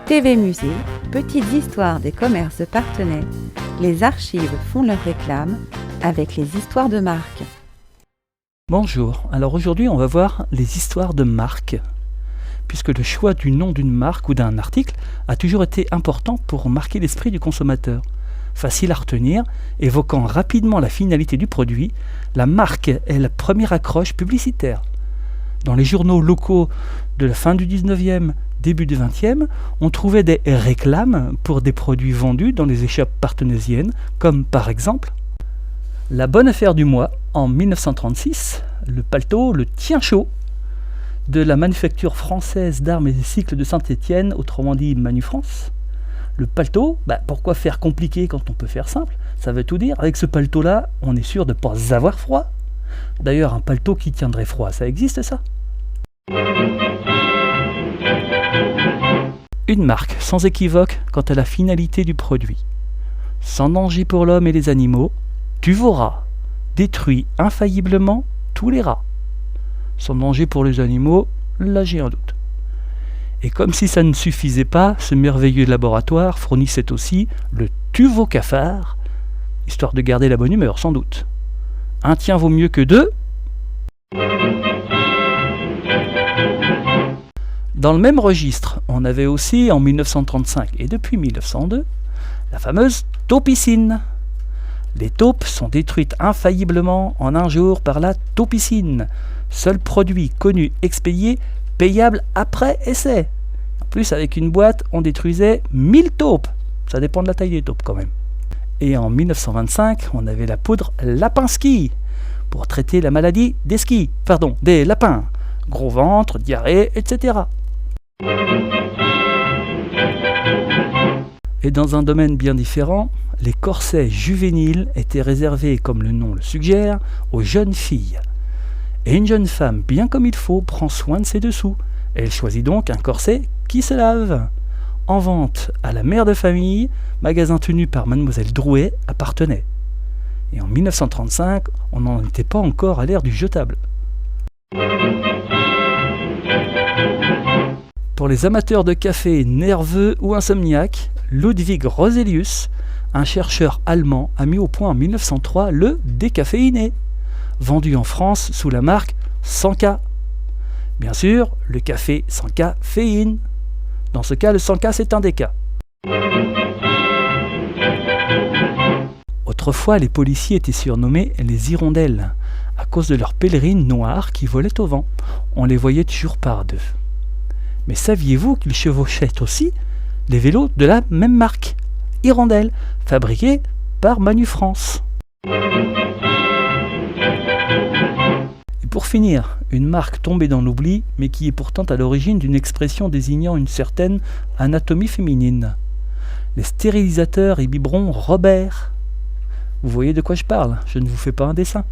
TV Musée, petites histoires des commerces de Parthenay, les archives font leur réclame avec les histoires de marque. Bonjour, alors aujourd'hui on va voir les histoires de marque, puisque le choix du nom d'une marque ou d'un article a toujours été important pour marquer l'esprit du consommateur. Facile à retenir, évoquant rapidement la finalité du produit, la marque est la première accroche publicitaire. Dans les journaux locaux de la fin du 19e, début du 20e, on trouvait des réclames pour des produits vendus dans les échoppes parthenaysiennes, comme par exemple la bonne affaire du mois en 1936, le paletot Le Tien Chaud de la manufacture française d'armes et cycles de Saint-Étienne, autrement dit Manufrance. Le paletot, pourquoi faire compliqué quand on peut faire simple? Ça veut tout dire. Avec ce paletot-là, on est sûr de ne pas avoir froid. D'ailleurs, un paletot qui tiendrait froid, ça existe ça? Une marque sans équivoque quant à la finalité du produit. Sans danger pour l'homme et les animaux, Tuvora détruit infailliblement tous les rats. Sans danger pour les animaux, là j'ai un doute. Et comme si ça ne suffisait pas, ce merveilleux laboratoire fournissait aussi le Tuvocafard, histoire de garder la bonne humeur sans doute. Un tien vaut mieux que deux. Dans le même registre, on avait aussi en 1935 et depuis 1902 la fameuse taupicine. Les taupes sont détruites infailliblement en un jour par la taupicine, seul produit connu expédié payable après essai. En plus, avec une boîte, on détruisait 1000 taupes. Ça dépend de la taille des taupes quand même. Et en 1925, on avait la poudre Lapinski pour traiter la maladie des lapins. Gros ventre, diarrhée, etc. Et dans un domaine bien différent, les corsets juvéniles étaient réservés, comme le nom le suggère, aux jeunes filles. Et une jeune femme, bien comme il faut, prend soin de ses dessous. Elle choisit donc un corset qui se lave. En vente à la mère de famille, magasin tenu par Mademoiselle Drouet à Parthenay. Et en 1935, on n'en était pas encore à l'ère du jetable. Pour les amateurs de café nerveux ou insomniaques, Ludwig Roselius, un chercheur allemand, a mis au point en 1903 le décaféiné, vendu en France sous la marque 100K. Bien sûr, le café sans caféine. Dans ce cas, le 100K, c'est un déca. Autrefois, les policiers étaient surnommés les hirondelles, à cause de leurs pèlerines noires qui volaient au vent. On les voyait toujours par deux. Mais saviez-vous qu'ils chevauchaient aussi les vélos de la même marque, Hirondelle, fabriqués par Manufrance? Et pour finir, une marque tombée dans l'oubli, mais qui est pourtant à l'origine d'une expression désignant une certaine anatomie féminine. Les stérilisateurs et biberons Robert. Vous voyez de quoi je parle, je ne vous fais pas un dessin.